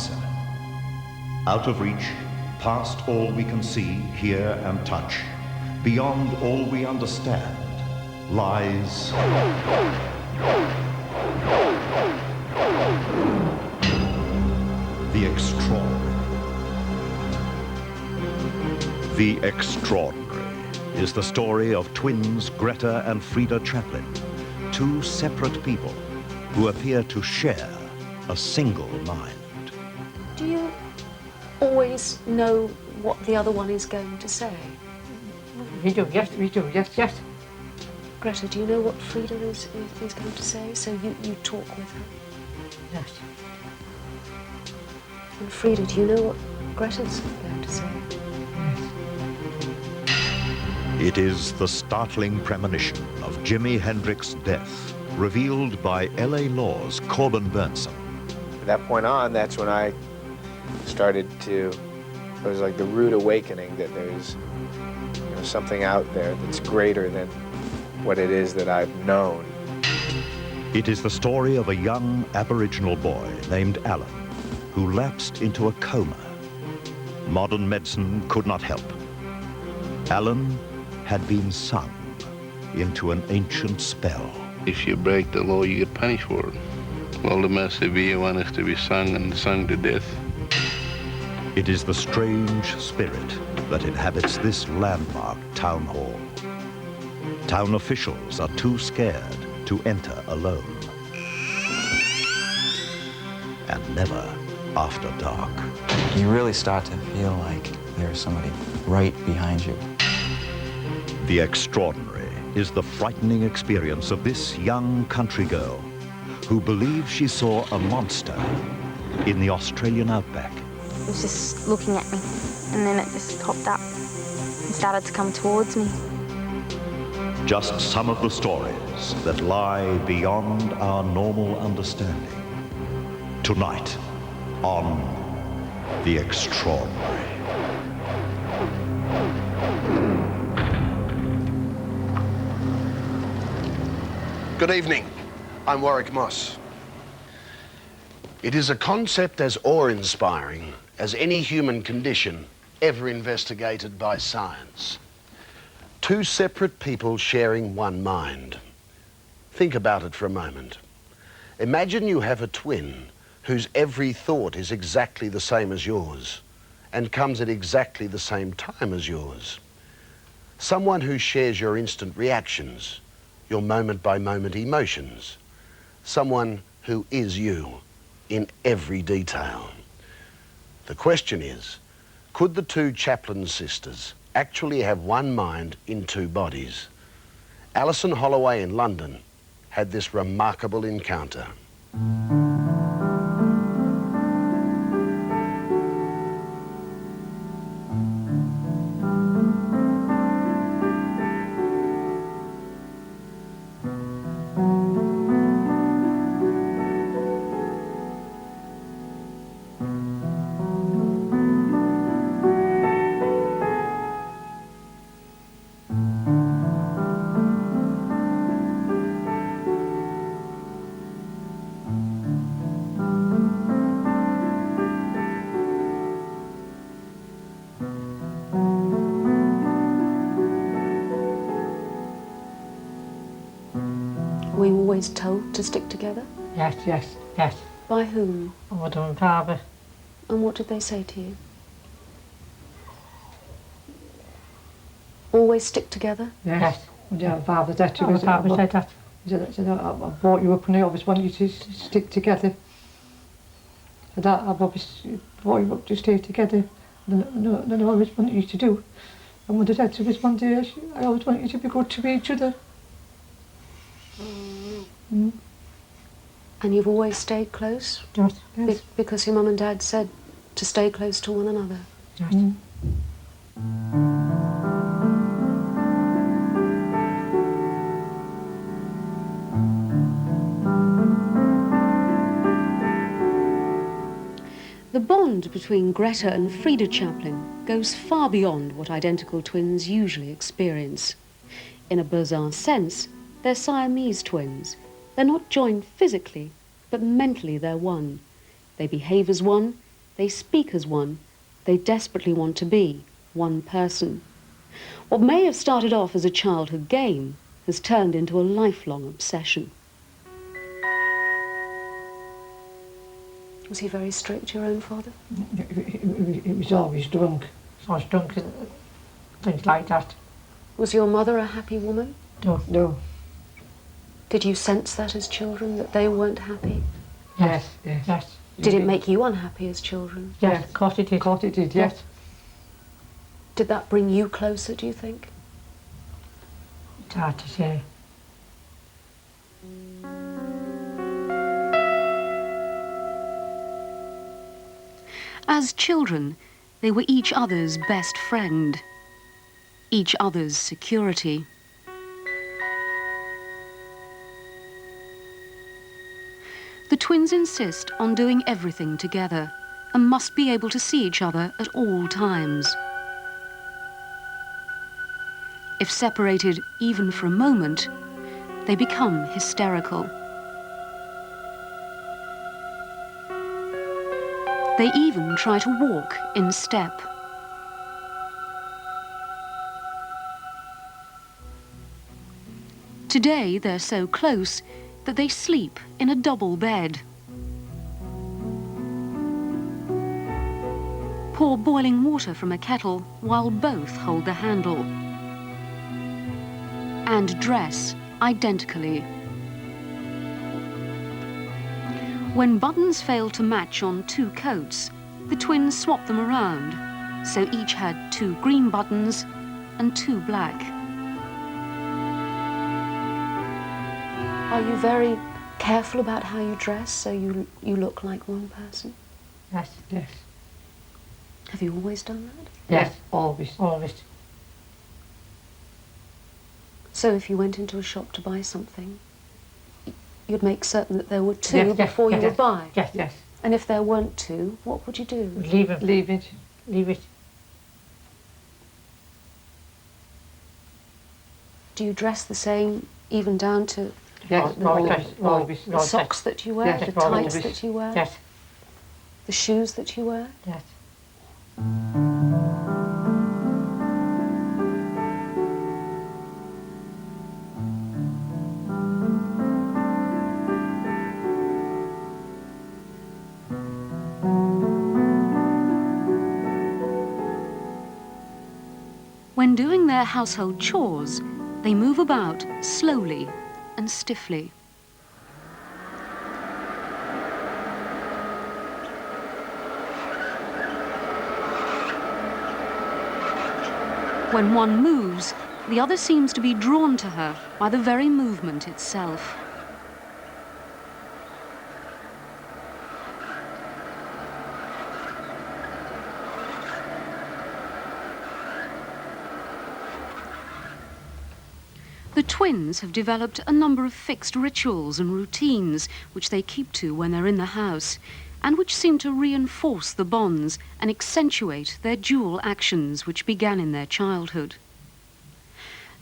answer. Out of reach, past all we can see, hear, and touch, beyond all we understand, lies the extraordinary. The Extraordinary is the story of twins Greta and Frida Chaplin, two separate people who appear to share a single mind. Do you always know what the other one is going to say? We do, yes, yes. Greta, do you know what Frida is going to say? So you talk with her? Yes. And Frida, do you know what Greta's going to say? It is the startling premonition of Jimi Hendrix's death, revealed by L.A. Law's Corbin Burnson. From that point on, that's when I started to, it was like the rude awakening that there's something out there that's greater than what it is that I've known. It is the story of a young Aboriginal boy named Alan, who lapsed into a coma. Modern medicine could not help. Alan had been sung into an ancient spell. If you break the law, you get punished for it. Well, the most severe one is to be sung and sung to death. It is the strange spirit that inhabits this landmark town hall. Town officials are too scared to enter alone. And never after dark. You really start to feel like there's somebody right behind you. The Extraordinary is the frightening experience of this young country girl who believes she saw a monster in the Australian outback. It was just looking at me, and then it just popped up and started to come towards me. Just some of the stories that lie beyond our normal understanding. Tonight on The Extraordinary. Good evening. I'm Warwick Moss. It is a concept as awe-inspiring as any human condition ever investigated by science. Two separate people sharing one mind. Think about it for a moment. Imagine you have a twin whose every thought is exactly the same as yours and comes at exactly the same time as yours. Someone who shares your instant reactions, your moment-by-moment emotions. Someone who is you in every detail. The question is, could the two Chaplin sisters actually have one mind in two bodies? Alison Holloway in London had this remarkable encounter. Were you always told to stick together? Yes. By whom? Mother and father. And what did they say to you? Always stick together? Yes. Yeah, father said to us. Father said that. He said, I brought you up and I always want you to stick together. So that I've always brought you up to stay together. And I always wanted you to do. And Mother said to us one day, I always want you to be good to each other. Mm. And you've always stayed close? Yes. Because your mum and dad said to stay close to one another? Yes. Mm. The bond between Greta and Frida Chaplin goes far beyond what identical twins usually experience. In a bizarre sense, they're Siamese twins. They're not joined physically, but mentally they're one. They behave as one, They speak as one. They desperately want to be one person. What may have started off as a childhood game has turned into a lifelong obsession. Was he very strict, your own father? He was always drunk. Always drunk and things like that. Was your mother a happy woman? No. No. Did you sense that as children, that they weren't happy? Yes, yes. Yes. Did it make you unhappy as children? Yes, of course it did. Of course it did, yes. Did that bring you closer, do you think? It's hard to say. As children, they were each other's best friend, each other's security. The twins insist on doing everything together and must be able to see each other at all times. If separated even for a moment, they become hysterical. They even try to walk in step. Today they're so close that they sleep in a double bed. Pour boiling water from a kettle while both hold the handle. And dress identically. When buttons failed to match on two coats, the twins swapped them around, so each had 2 green buttons and 2 black. Are you very careful about how you dress so you look like one person? Yes, yes. Have you always done that? Yes, always, always. So if you went into a shop to buy something, you'd make certain that there were 2 before you would buy? Yes, yes. And if there weren't 2, what would you do? Leave it. Leave it. Leave it. Do you dress the same, even down to yes, always, the socks that you wear, yes, the tights that you wear, yes, the shoes that you wear? yes. When doing their household chores, they move about slowly and stiffly. When one moves, the other seems to be drawn to her by the very movement itself. The twins have developed a number of fixed rituals and routines which they keep to when they're in the house, and which seem to reinforce the bonds and accentuate their dual actions which began in their childhood.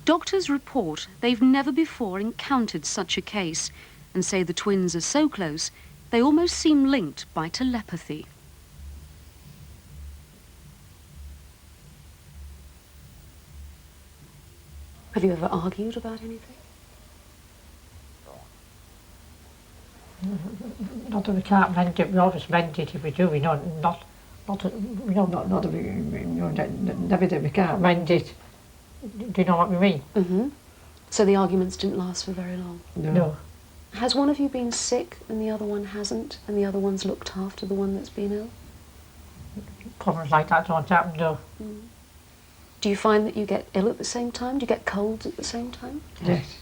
Doctors report they've never before encountered such a case and say the twins are so close they almost seem linked by telepathy. Have you ever argued about anything? Not that we can't mend it, we always mend it if we do, we know, not that we, never that we can't mend it. Do you know what we mean? Mm-hmm. So the arguments didn't last for very long? No. Has one of you been sick and the other one hasn't, and the other one's looked after the one that's been ill? Problems like that don't happen, no. Mm. Do you find that you get ill at the same time? Do you get colds at the same time? Yes.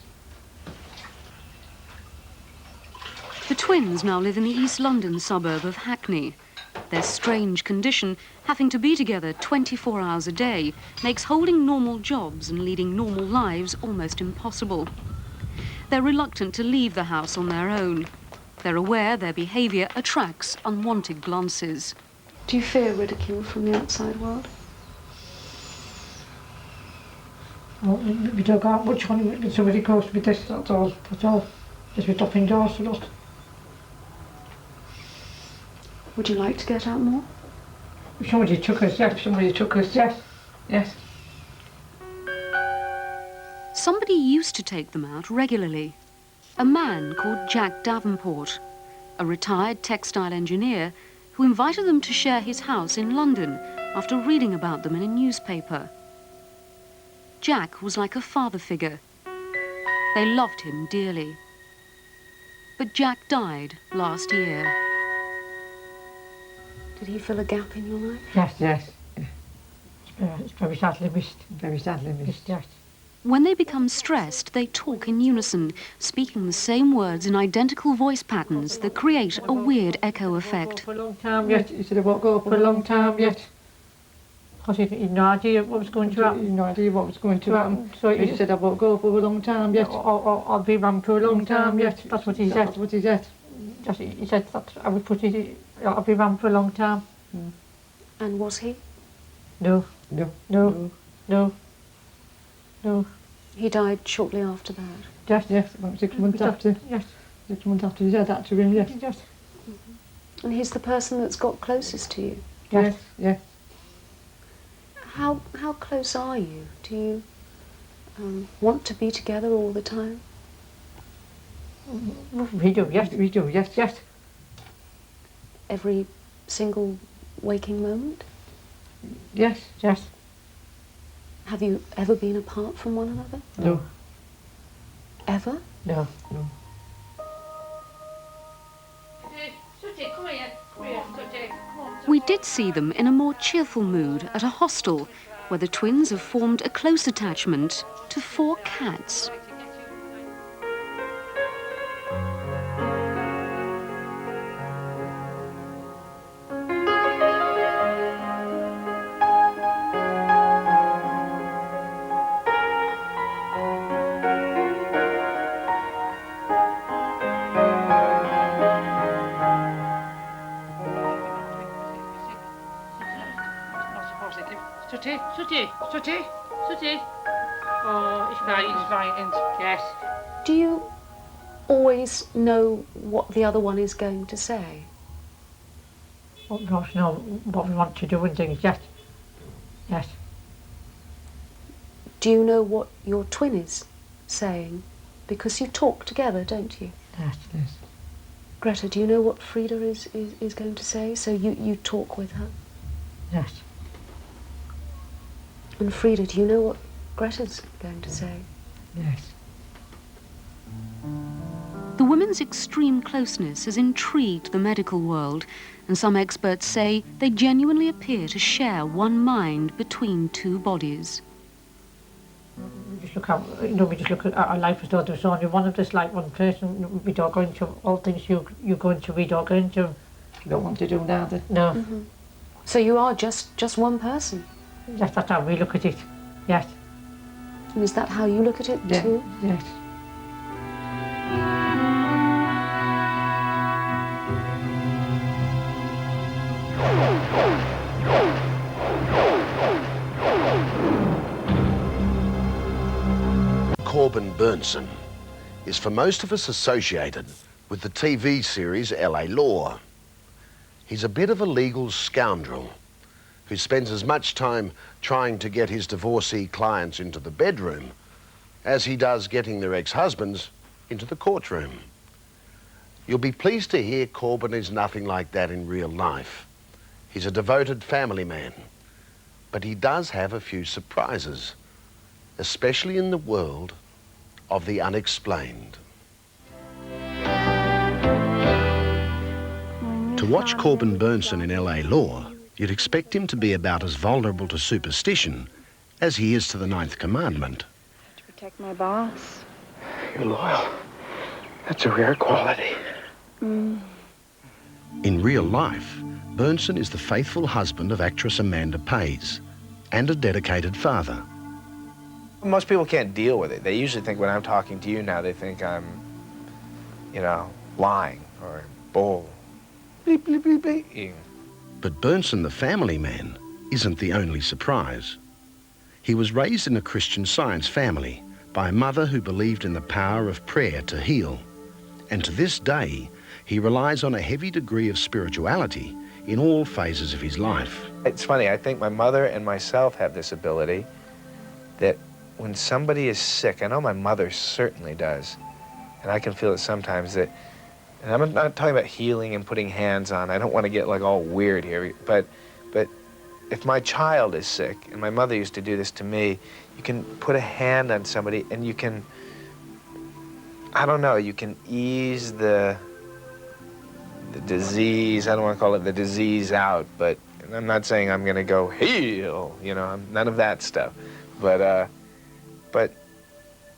The twins now live in the East London suburb of Hackney. Their strange condition, having to be together 24 hours a day, makes holding normal jobs and leading normal lives almost impossible. They're reluctant to leave the house on their own. They're aware their behaviour attracts unwanted glances. Do you fear ridicule from the outside world? Well, we don't go out much when somebody goes with this, that's all. Just we stop indoors a lot. Would you like to get out more? If somebody took us, yes. If somebody took us, yes. Yes. Somebody used to take them out regularly. A man called Jack Davenport, a retired textile engineer who invited them to share his house in London after reading about them in a newspaper. Jack was like a father figure. They loved him dearly. But Jack died last year. Did he fill a gap in your life? Yes, yes. It's very sadly missed. Very sadly missed, yes. When they become stressed, they talk in unison, speaking the same words in identical voice patterns that create a weird echo effect. For a long time yet. He said I won't go for a long time yet. Because he had no idea what was going to happen. He had no idea what was going to happen. So he said I won't go for a long time yet. Or I'll be around for a long time yet. That's what he said. That's what he said. He said that I would put it, I'll be around for a long time. And was he? No. No. No. No. No. He died shortly after that? Yes, yes, about 6 months after. Yes. 6 months after he said that to him, yes. Yes. And he's the person that's got closest to you? Yes, yes. How close are you? Do you want to be together all the time? We do, yes, we do, yes, yes. Every single waking moment? Yes, yes. Have you ever been apart from one another? No. Ever? No, no. We did see them in a more cheerful mood at a hostel where the twins have formed a close attachment to 4 cats. Sooty. Oh, it's frightened, yes. Do you always know what the other one is going to say? Oh, gosh, no, what we want to do and things, yes. Yes. Do you know what your twin is saying? Because you talk together, don't you? Yes, yes. Greta, do you know what Frida is going to say? So you talk with her? Yes. And Frida, do you know what Greta's going to say? Yes. The women's extreme closeness has intrigued the medical world, and some experts say they genuinely appear to share one mind between 2 bodies. We just look at our life as though there's only one of us, like one person. We don't go into all things you go into, we don't go into. You don't want to do neither. No. Mm-hmm. So you are just one person? Yes, that's how we look at it, yes. And is that how you look at it too? Yes. Corbin Bernsen is for most of us associated with the TV series LA Law. He's a bit of a legal scoundrel who spends as much time trying to get his divorcee clients into the bedroom as he does getting their ex-husbands into the courtroom. You'll be pleased to hear Corbin is nothing like that in real life. He's a devoted family man, but he does have a few surprises, especially in the world of the unexplained. To watch Corbin Bernsen in LA Law, you'd expect him to be about as vulnerable to superstition as he is to the 9th commandment. To protect my boss. You're loyal. That's a rare quality. In real life, Bernsen is the faithful husband of actress Amanda Pays and a dedicated father. Most people can't deal with it. They usually think when I'm talking to you now, they think I'm, lying or bull. Bleep, bleep, bleep, bleep. But Bernsen, the family man, isn't the only surprise. He was raised in a Christian Science family by a mother who believed in the power of prayer to heal. And to this day, he relies on a heavy degree of spirituality in all phases of his life. It's funny, I think my mother and myself have this ability that when somebody is sick, I know my mother certainly does, and I can feel it sometimes that, and I'm not talking about healing and putting hands on, I don't want to get like all weird here, but if my child is sick, and my mother used to do this to me, you can put a hand on somebody and you can, I don't know, you can ease the disease, I don't want to call it the disease out, but I'm not saying I'm going to go heal, you know, none of that stuff. But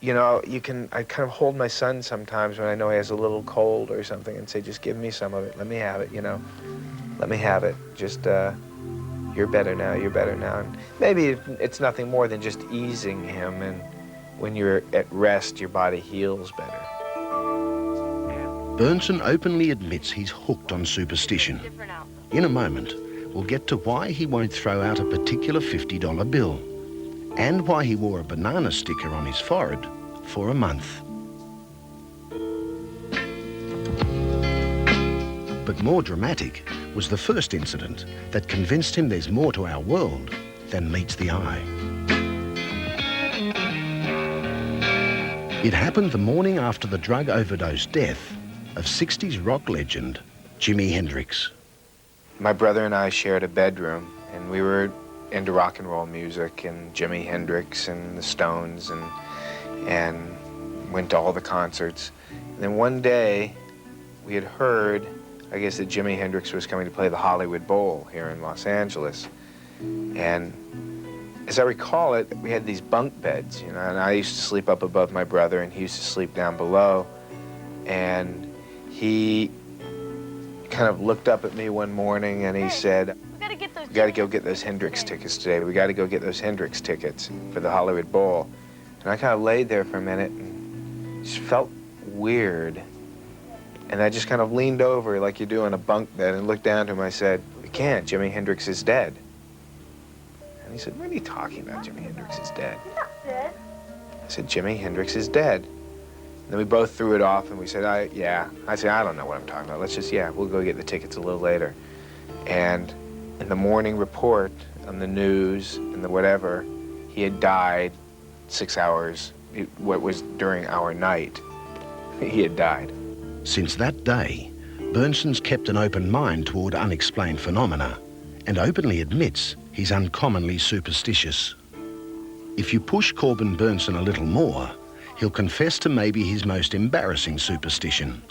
you know, I kind of hold my son sometimes when I know he has a little cold or something and say, just give me some of it, let me have it, you know, let me have it, just, you're better now, you're better now. And maybe it's nothing more than just easing him, and when you're at rest, your body heals better. Bernson openly admits he's hooked on superstition. In a moment, we'll get to why he won't throw out a particular $50 bill and why he wore a banana sticker on his forehead for a month. But more dramatic was the first incident that convinced him there's more to our world than meets the eye. It happened the morning after the drug overdose death of 60s rock legend Jimi Hendrix. My brother and I shared a bedroom, and we were into rock and roll music and Jimi Hendrix and the Stones, and went to all the concerts. And then one day we had heard, I guess, that Jimi Hendrix was coming to play the Hollywood Bowl here in Los Angeles. And as I recall it, we had these bunk beds, you know, and I used to sleep up above my brother and he used to sleep down below. And he kind of looked up at me one morning and he said, we got to go get those Hendrix tickets today. We got to go get those Hendrix tickets for the Hollywood Bowl. And I kind of laid there for a minute and just felt weird. And I just kind of leaned over like you do in a bunk bed and looked down to him. I said, we can't, Jimi Hendrix is dead. And he said, what are you talking about, Jimi Hendrix is dead? He's not dead. I said, Jimi Hendrix is dead. And then we both threw it off and we said, yeah. I said, I don't know what I'm talking about. Let's just, yeah, we'll go get the tickets a little later. And in the morning report on the news and the whatever, he had died 6 hours, what was during our night. He had died. Since that day, Bernson's kept an open mind toward unexplained phenomena and openly admits he's uncommonly superstitious. If you push Corbin Bernson a little more, he'll confess to maybe his most embarrassing superstition.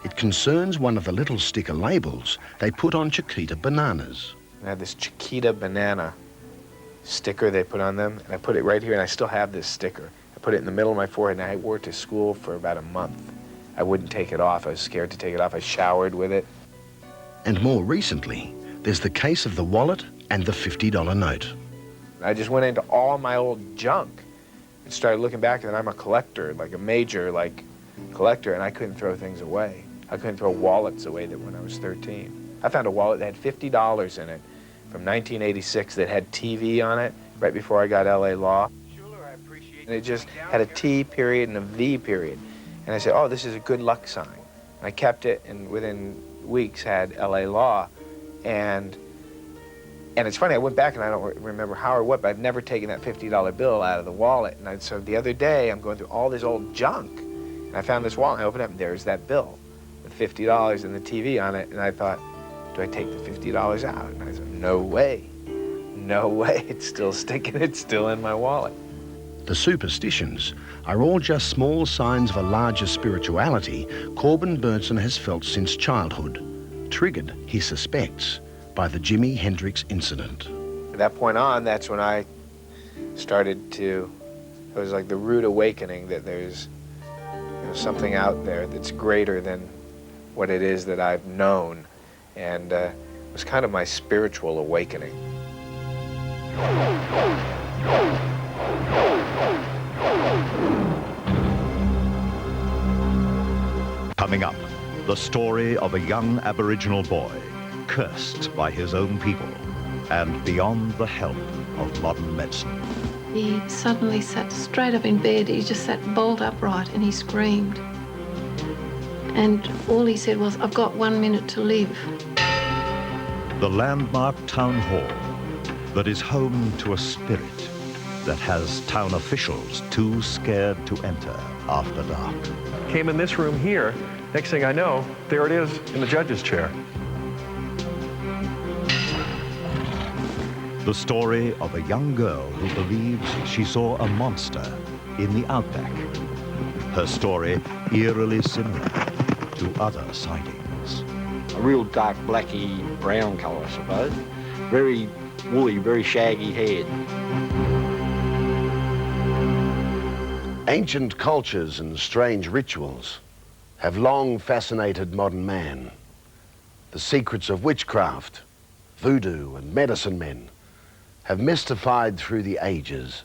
It concerns one of the little sticker labels they put on Chiquita bananas. I had this Chiquita banana sticker they put on them, and I put it right here, and I still have this sticker. I put it in the middle of my forehead, and I wore it to school for about a month. I wouldn't take it off. I was scared to take it off. I showered with it. And more recently, there's the case of the wallet and the $50 note. I just went into all my old junk and started looking back, and I'm a collector, like a major collector, and I couldn't throw things away. I couldn't throw wallets away that when I was 13. I found a wallet that had $50 in it from 1986 that had TV on it right before I got LA Law. And it just had a T period and a V period. And I said, oh, this is a good luck sign. And I kept it, and within weeks had LA Law. And it's funny, I went back and I don't remember how or what, but I've never taken that $50 bill out of the wallet. And so the other day, I'm going through all this old junk, and I found this wallet, and I opened it up, and there's that bill with $50 and the TV on it. And I thought, do I take the $50 out? And I said, no way. No way. It's still sticking. It's still in my wallet. The superstitions are all just small signs of a larger spirituality Corbin Bernson has felt since childhood, triggered, he suspects, by the Jimi Hendrix incident. At that point on, that's when I started to, it was like the rude awakening that there's something out there that's greater than what it is that I've known. And it was kind of my spiritual awakening. Coming up, the story of a young Aboriginal boy cursed by his own people and beyond the help of modern medicine. He suddenly sat straight up in bed. He just sat bolt upright and he screamed. And all he said was, I've got 1 minute to live. The landmark town hall that is home to a spirit that has town officials too scared to enter after dark. Came in this room here. Next thing I know, there it is in the judge's chair. The story of a young girl who believes she saw a monster in the outback. Her story eerily similar to other sightings. A real dark blacky brown colour, I suppose. Very woolly, very shaggy head. Ancient cultures and strange rituals have long fascinated modern man. The secrets of witchcraft, voodoo and medicine men have mystified through the ages.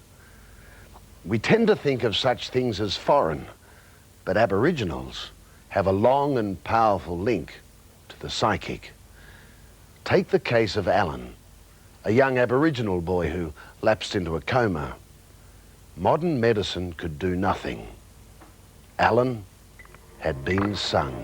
We tend to think of such things as foreign, but Aboriginals have a long and powerful link to the psychic. Take the case of Alan, a young Aboriginal boy who lapsed into a coma. Modern medicine could do nothing. Alan had been sung.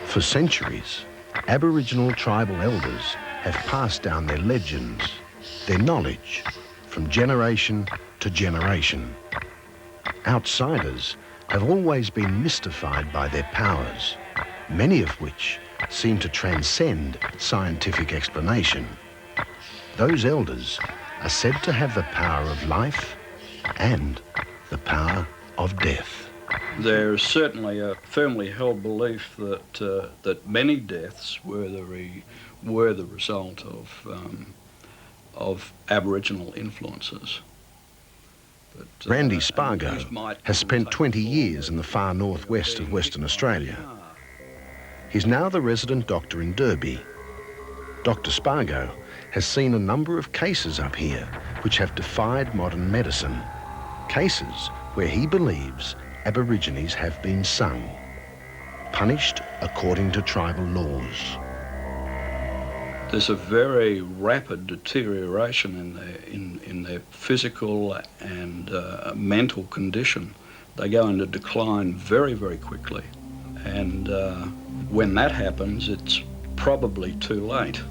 For centuries, Aboriginal tribal elders have passed down their legends, their knowledge, from generation to generation. Outsiders have always been mystified by their powers, many of which seem to transcend scientific explanation. Those elders are said to have the power of life and the power of death. There's certainly a firmly held belief that that many deaths were the result of Aboriginal influences. But, Randy Spargo has spent 20 years in the far northwest of Western Australia. He's now the resident doctor in Derby. Dr. Spargo has seen a number of cases up here which have defied modern medicine. Cases where he believes Aborigines have been sung, punished according to tribal laws. There's a very rapid deterioration in their physical and mental condition. They go into decline very, very quickly. And when that happens, it's probably too late.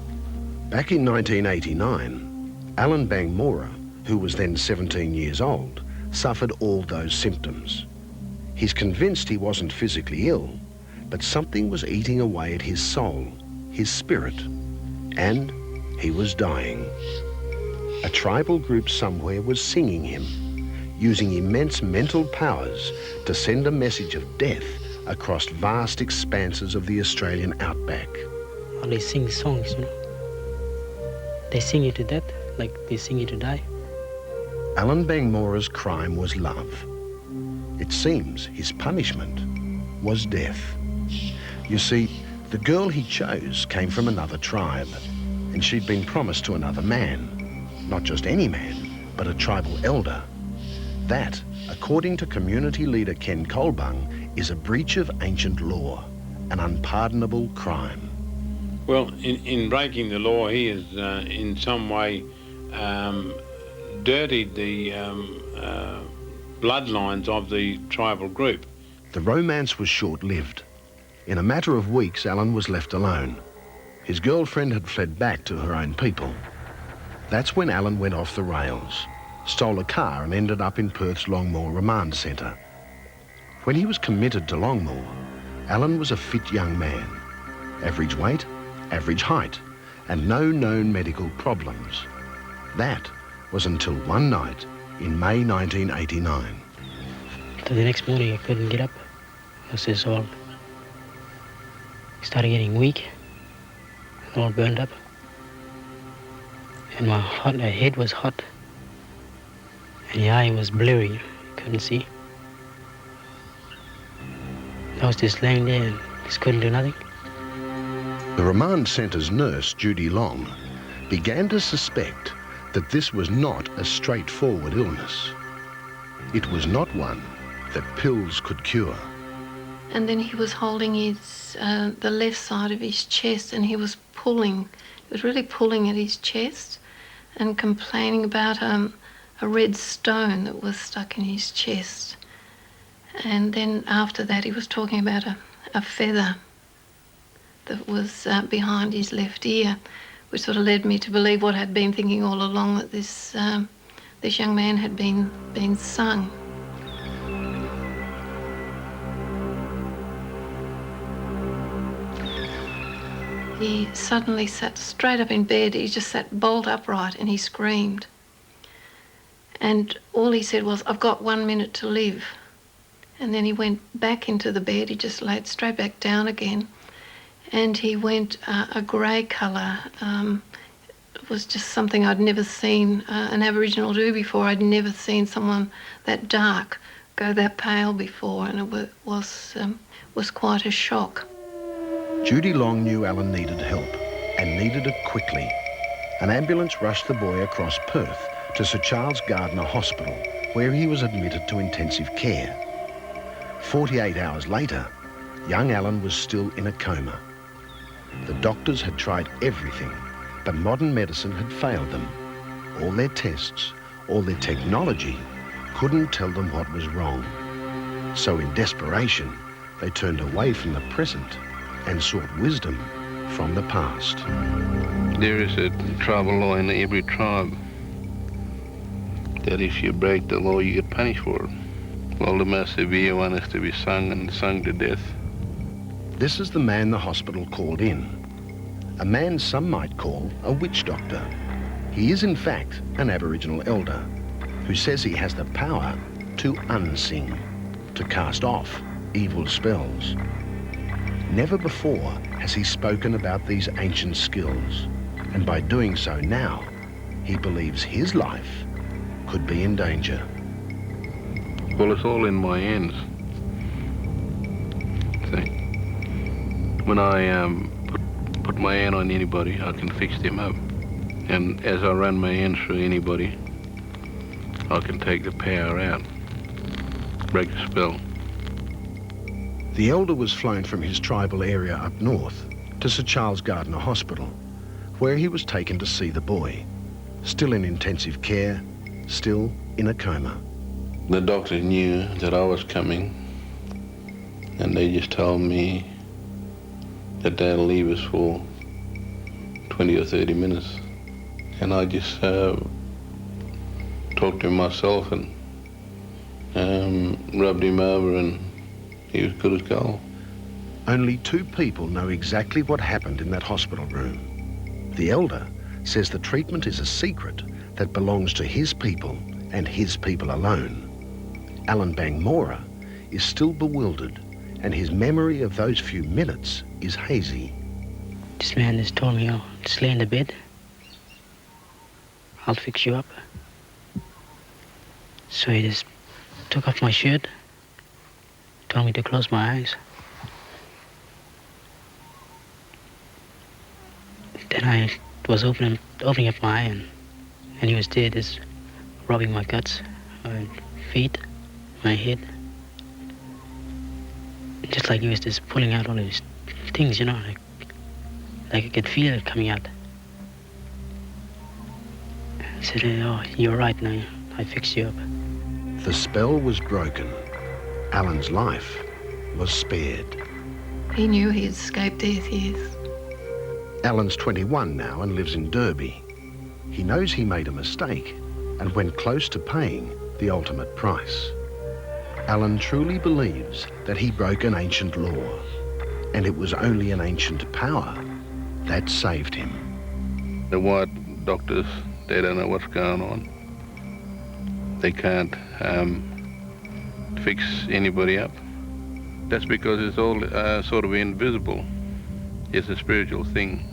Back in 1989, Alan Bangmora, who was then 17 years old, suffered all those symptoms. He's convinced he wasn't physically ill, but something was eating away at his soul, his spirit, and he was dying. A tribal group somewhere was singing him, using immense mental powers to send a message of death across vast expanses of the Australian outback. Well, they sing songs, you know. They sing you to death, like they sing you to die. Alan Bangmora's crime was love. It seems his punishment was death. You see, the girl he chose came from another tribe, and she'd been promised to another man. Not just any man, but a tribal elder. That, according to community leader Ken Colbung, is a breach of ancient law, an unpardonable crime. Well, in breaking the law, he has in some way dirtied the bloodlines of the tribal group. The romance was short-lived. In a matter of weeks, Alan was left alone. His girlfriend had fled back to her own people. That's when Alan went off the rails, stole a car and ended up in Perth's Longmoor Remand Centre. When he was committed to Longmoor, Alan was a fit young man. Average weight, average height, and no known medical problems. That was until one night in May 1989. So the next morning I couldn't get up. I was just all started getting weak, all burned up. And my head was hot. And the eye was blurry, couldn't see. I was just laying there and just couldn't do nothing. The remand centre's nurse, Judy Long, began to suspect that this was not a straightforward illness. It was not one that pills could cure. And then he was holding his the left side of his chest, and he was pulling. He was really pulling at his chest and complaining about a red stone that was stuck in his chest. And then after that he was talking about a feather that was behind his left ear, which sort of led me to believe what I'd been thinking all along, that this young man had been sung. He suddenly sat straight up in bed. He just sat bolt upright and he screamed. And all he said was, "I've got 1 minute to live." And then he went back into the bed. He just laid straight back down again. And he went a grey colour. It was just something I'd never seen an Aboriginal do before. I'd never seen someone that dark go that pale before, and it was quite a shock. Judy Long knew Alan needed help, and needed it quickly. An ambulance rushed the boy across Perth to Sir Charles Gardner Hospital, where he was admitted to intensive care. 48 hours later, young Alan was still in a coma. The doctors had tried everything, but modern medicine had failed them. All their tests, all their technology, couldn't tell them what was wrong. So in desperation, they turned away from the present and sought wisdom from the past. There is a tribal law in every tribe that if you break the law, you get punished for it. Well, the most severe one is to be sung and sung to death. This is the man the hospital called in. A man some might call a witch doctor. He is in fact an Aboriginal elder who says he has the power to unsing, to cast off evil spells. Never before has he spoken about these ancient skills, and by doing so now, he believes his life could be in danger. Well, it's all in my hands. See, when I put my hand on anybody, I can fix them up. And as I run my hand through anybody, I can take the power out, break the spell. The elder was flown from his tribal area up north to Sir Charles Gardner Hospital, where he was taken to see the boy, still in intensive care, still in a coma. The doctor knew that I was coming, and they just told me that they'll leave us for 20 or 30 minutes. And I just talked to him myself and rubbed him over, and he was good as gold. Only 2 people know exactly what happened in that hospital room. The elder says the treatment is a secret that belongs to his people and his people alone. Alan Bangmora is still bewildered, and his memory of those few minutes is hazy. This man just told me, "Oh, just lay in the bed. I'll fix you up." So he just took off my shirt, told me to close my eyes. Then I was opening up my eye, and he was there just rubbing my guts, my feet, my head. Just like he was just pulling out all these things, you know, like I could feel it coming out. He said, "Oh, you're right now, I fixed you up." The spell was broken. Alan's life was spared. He knew he had escaped death, yes. Alan's 21 now and lives in Derby. He knows he made a mistake and went close to paying the ultimate price. Alan truly believes that he broke an ancient law, and it was only an ancient power that saved him. The white doctors, they don't know what's going on. They can't fix anybody up. That's because it's all sort of invisible. It's a spiritual thing.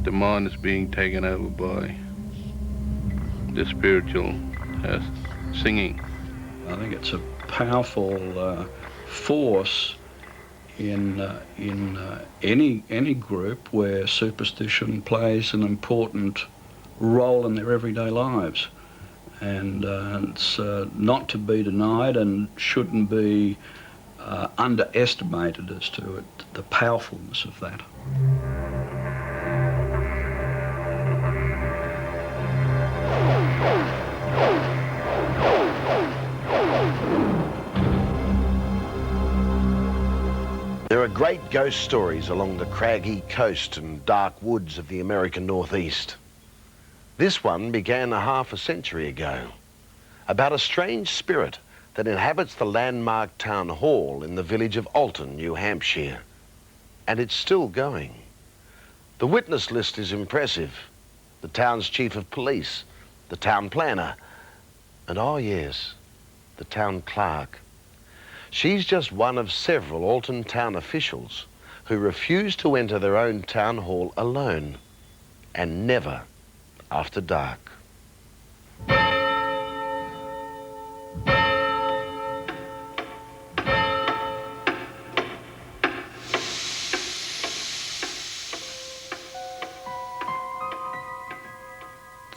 The mind is being taken over by the spiritual singing. I think it's a powerful force in any group where superstition plays an important role in their everyday lives, and it's not to be denied and shouldn't be underestimated as to it, the powerfulness of that. great ghost stories along the craggy coast and dark woods of the American Northeast. This one began half a century ago, about a strange spirit that inhabits the landmark town hall in the village of Alton, New Hampshire. And it's still going. The witness list is impressive. The town's chief of police, the town planner, and oh yes, the town clerk. She's just one of several Alton town officials who refuse to enter their own town hall alone, and never after dark.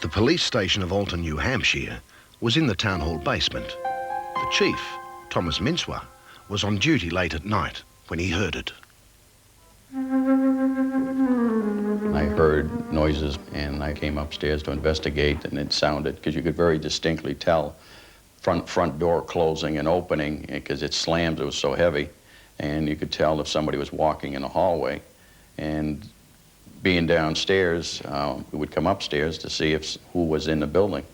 The police station of Alton, New Hampshire, was in the town hall basement. The chief, Thomas Mincewa, was on duty late at night when he heard it. I heard noises and I came upstairs to investigate, and it sounded, because you could very distinctly tell, front door closing and opening, because it slammed, it was so heavy, and you could tell if somebody was walking in the hallway. And being downstairs, we would come upstairs to see who was in the building,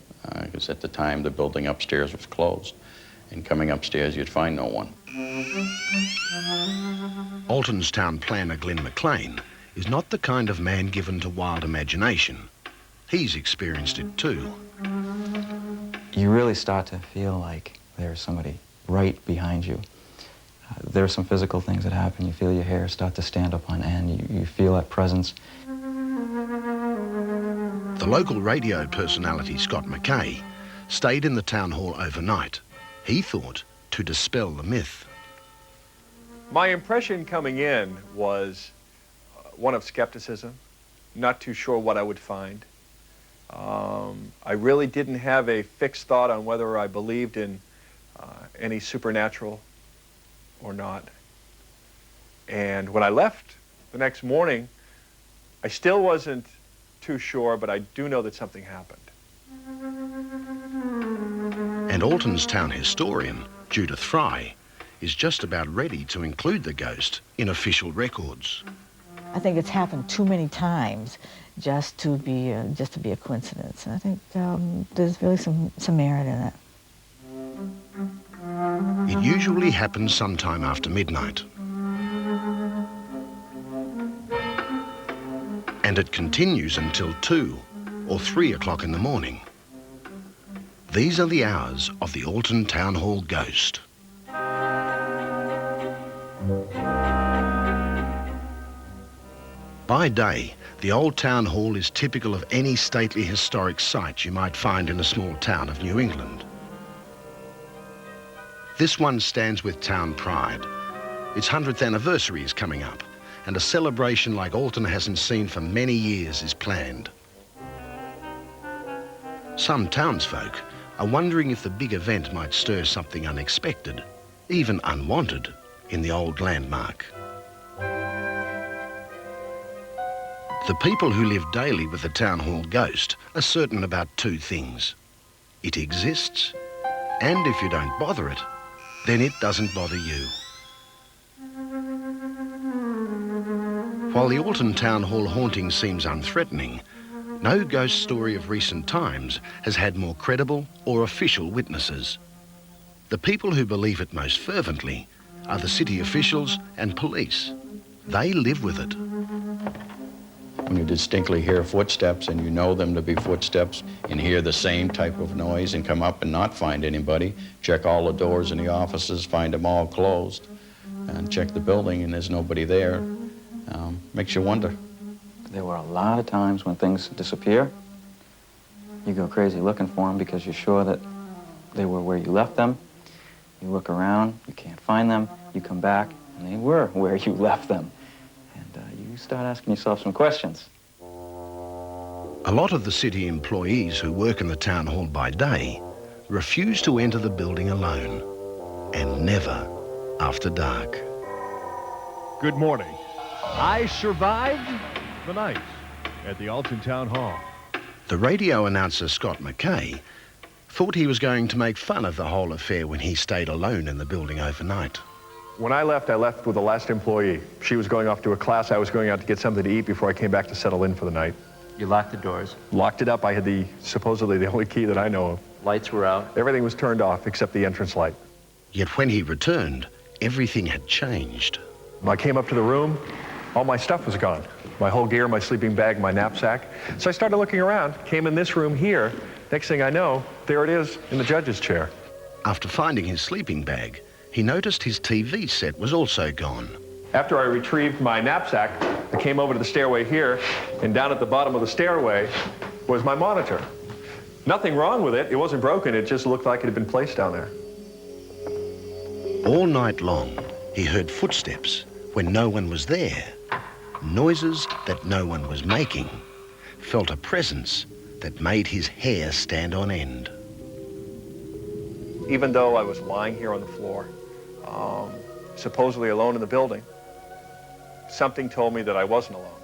because at the time the building upstairs was closed. And coming upstairs, you'd find no one. Alton's town planner, Glenn McLean, is not the kind of man given to wild imagination. He's experienced it too. You really start to feel like there's somebody right behind you. There are some physical things that happen. You feel your hair start to stand up on end. You feel that presence. The local radio personality, Scott McKay, stayed in the town hall overnight. He thought to dispel the myth. My impression coming in was one of skepticism, not too sure what I would find. I really didn't have a fixed thought on whether I believed in any supernatural or not. And when I left the next morning, I still wasn't too sure, but I do know that something happened. And Alton's town historian, Judith Fry, is just about ready to include the ghost in official records. I think it's happened too many times just to be a coincidence. And I think there's really some merit in it. It usually happens sometime after midnight. And it continues until 2 or 3 o'clock in the morning. These are the hours of the Alton Town Hall ghost. By day, the old town hall is typical of any stately historic site you might find in a small town of New England. This one stands with town pride. Its 100th anniversary is coming up, and a celebration like Alton hasn't seen for many years is planned. Some townsfolk are wondering if the big event might stir something unexpected, even unwanted, in the old landmark. The people who live daily with the town hall ghost are certain about two things. It exists, and if you don't bother it, then it doesn't bother you. While the Alton Town Hall haunting seems unthreatening, no ghost story of recent times has had more credible or official witnesses. The people who believe it most fervently are the city officials and police. They live with it. When you distinctly hear footsteps and you know them to be footsteps and hear the same type of noise and come up and not find anybody, check all the doors in the offices, find them all closed, and check the building and there's nobody there, makes you wonder. There were a lot of times when things disappear. You go crazy looking for them because you're sure that they were where you left them. You look around, you can't find them, you come back, and they were where you left them. You start asking yourself some questions. A lot of the city employees who work in the town hall by day refuse to enter the building alone, and never after dark. Good morning. I survived the night at the Alton Town Hall. The radio announcer, Scott McKay, thought he was going to make fun of the whole affair when he stayed alone in the building overnight. When I left with the last employee. She was going off to a class. I was going out to get something to eat before I came back to settle in for the night. You locked the doors. Locked it up. I had supposedly the only key that I know of. Lights were out. Everything was turned off except the entrance light. Yet when he returned, everything had changed. When I came up to the room, all my stuff was gone. My whole gear, my sleeping bag, my knapsack. So I started looking around, came in this room here. Next thing I know, there it is in the judge's chair. After finding his sleeping bag, he noticed his TV set was also gone. After I retrieved my knapsack, I came over to the stairway here, and down at the bottom of the stairway was my monitor. Nothing wrong with it. It wasn't broken. It just looked like it had been placed down there. All night long, he heard footsteps when no one was there, noises that no one was making, felt a presence that made his hair stand on end. Even though I was lying here on the floor, supposedly alone in the building, something told me that I wasn't alone.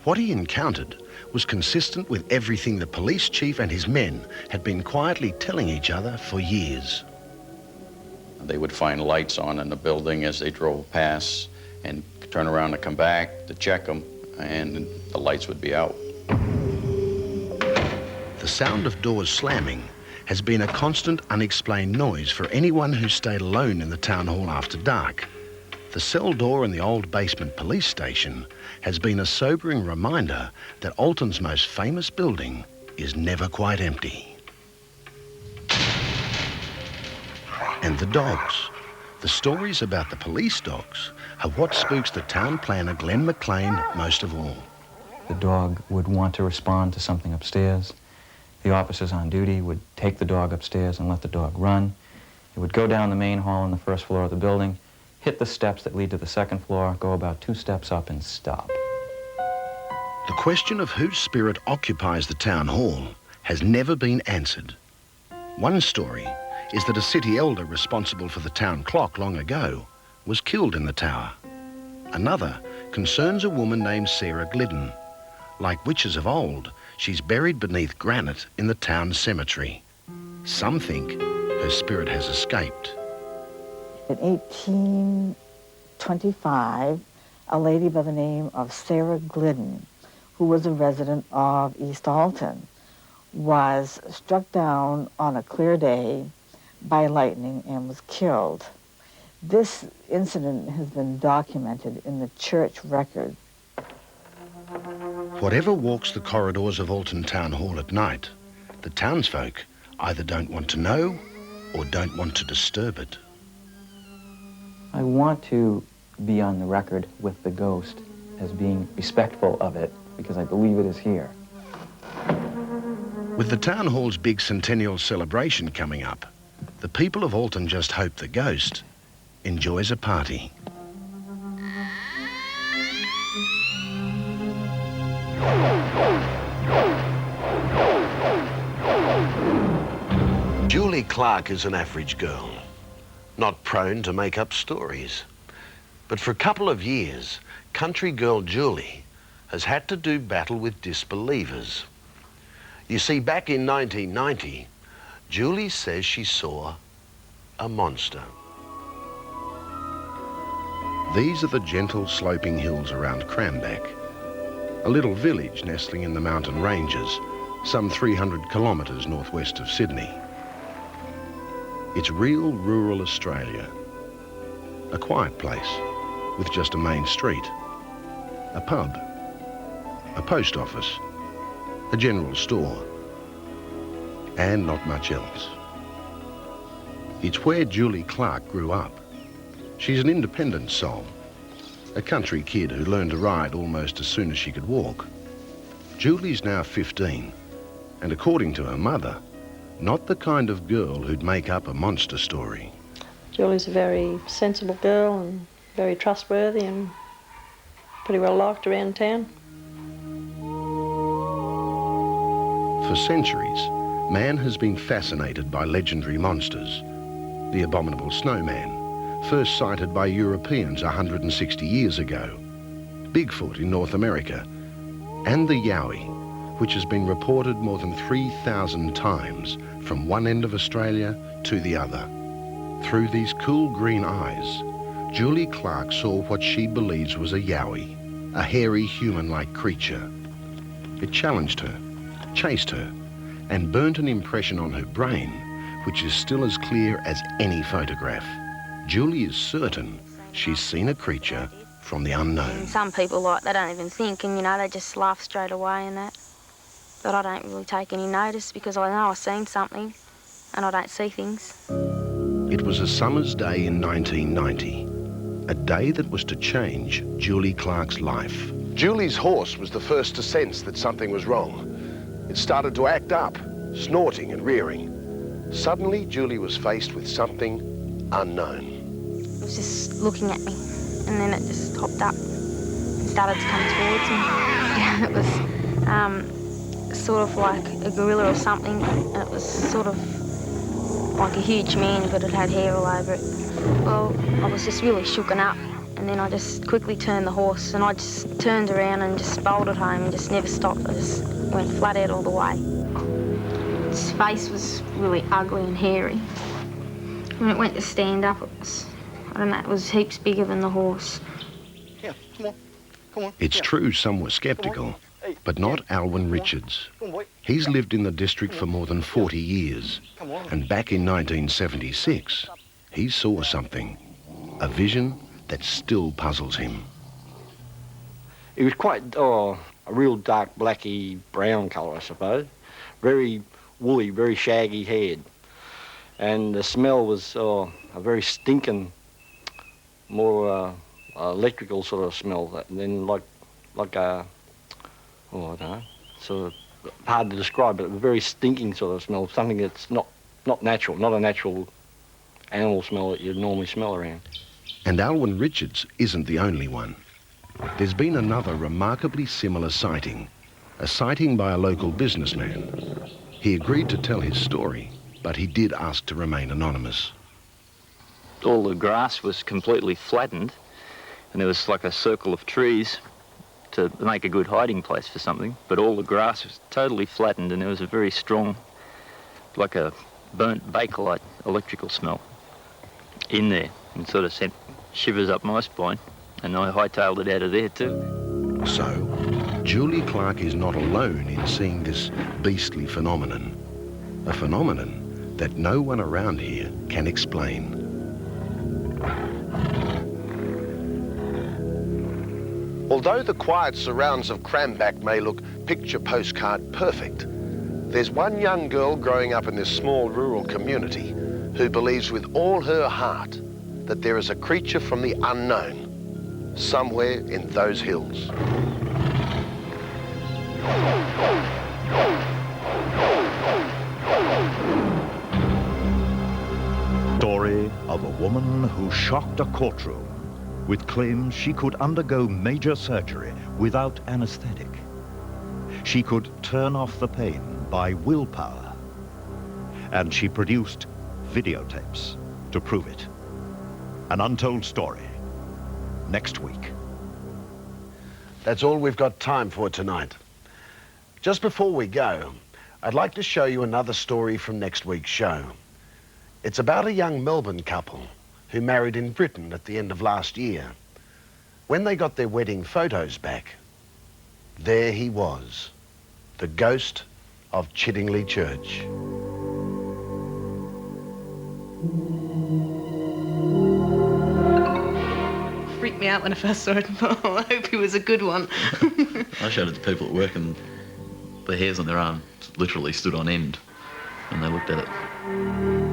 What he encountered was consistent with everything the police chief and his men had been quietly telling each other for years. They would find lights on in the building as they drove past and turn around and come back to check them, and the lights would be out. The sound of doors slamming has been a constant unexplained noise for anyone who stayed alone in the town hall after dark. The cell door in the old basement police station has been a sobering reminder that Alton's most famous building is never quite empty. And the dogs. The stories about the police dogs are what spooks the town planner Glenn McLean most of all. The dog would want to respond to something upstairs. The officers on duty would take the dog upstairs and let the dog run. It would go down the main hall on the first floor of the building, hit the steps that lead to the second floor, go about 2 steps up and stop. The question of whose spirit occupies the town hall has never been answered. One story is that a city elder responsible for the town clock long ago was killed in the tower. Another concerns a woman named Sarah Glidden. Like witches of old, she's buried beneath granite in the town cemetery. Some think her spirit has escaped. In 1825, a lady by the name of Sarah Glidden, who was a resident of East Alton, was struck down on a clear day by lightning and was killed. This incident has been documented in the church record. Whatever walks the corridors of Alton Town Hall at night, the townsfolk either don't want to know or don't want to disturb it. I want to be on the record with the ghost as being respectful of it because I believe it is here. With the town hall's big centennial celebration coming up, the people of Alton just hope the ghost enjoys a party. Julie Clark is an average girl, not prone to make up stories. But for a couple of years, country girl Julie has had to do battle with disbelievers. You see, back in 1990, Julie says she saw a monster. These are the gentle sloping hills around Cranbeck, a little village nestling in the mountain ranges, some 300 kilometres northwest of Sydney. It's real rural Australia, a quiet place with just a main street, a pub, a post office, a general store, and not much else. It's where Julie Clark grew up. She's an independent soul, a country kid who learned to ride almost as soon as she could walk. Julie's now 15, and according to her mother, not the kind of girl who'd make up a monster story. Julie's a very sensible girl and very trustworthy and pretty well liked around town. For centuries, man has been fascinated by legendary monsters. The abominable snowman, first sighted by Europeans 160 years ago, Bigfoot in North America, and the Yowie, which has been reported more than 3,000 times from one end of Australia to the other. Through these cool green eyes, Julie Clark saw what she believes was a yowie, a hairy human-like creature. It challenged her, chased her, and burnt an impression on her brain, which is still as clear as any photograph. Julie is certain she's seen a creature from the unknown. And some people, like, they don't even think, and, you know, they just laugh straight away and that. But I don't really take any notice because I know I've seen something and I don't see things. It was a summer's day in 1990, a day that was to change Julie Clark's life. Julie's horse was the first to sense that something was wrong. It started to act up, snorting and rearing. Suddenly, Julie was faced with something unknown. It was just looking at me, and then it just hopped up and started to come towards me. Yeah, it was sort of like a gorilla or something, and it was sort of like a huge man, but it had hair all over it. Well, I was just really shooken up, and then I just quickly turned the horse, and I just turned around and just bolted home and just never stopped. I just went flat out all the way. His face was really ugly and hairy. When it went to stand up, it was, I don't know, it was heaps bigger than the horse. Yeah, come on, come on. It's true some were sceptical, but not Alwyn Richards. He's lived in the district for more than 40 years, and back in 1976, he saw something, a vision that still puzzles him. It was quite a real dark blacky brown colour, I suppose. Very woolly, very shaggy haired. And the smell was a very stinking, more electrical sort of smell. And then like a, oh, I don't know, sort of hard to describe, but a very stinking sort of smell, something that's not natural, not a natural animal smell that you'd normally smell around. And Alwyn Richards isn't the only one. There's been another remarkably similar sighting, a sighting by a local businessman. He agreed to tell his story, but he did ask to remain anonymous. All the grass was completely flattened, and there was like a circle of trees to make a good hiding place for something, but all the grass was totally flattened, and there was a very strong, like a burnt Bakelite electrical smell in there, and sort of sent shivers up my spine, and I hightailed it out of there too. So, Julie Clark is not alone in seeing this beastly phenomenon, a phenomenon that no one around here can explain. Although the quiet surrounds of Cramback may look picture postcard perfect, there's one young girl growing up in this small rural community who believes with all her heart that there is a creature from the unknown somewhere in those hills. Story of a woman who shocked a courtroom with claims she could undergo major surgery without anesthetic. She could turn off the pain by willpower. And she produced videotapes to prove it. An untold story, next week. That's all we've got time for tonight. Just before we go, I'd like to show you another story from next week's show. It's about a young Melbourne couple who married in Britain at the end of last year. When they got their wedding photos back, there he was, the ghost of Chiddingley Church. Freaked me out when I first saw it. I hope he was a good one. I showed it to people at work and the hairs on their arm literally stood on end when they looked at it.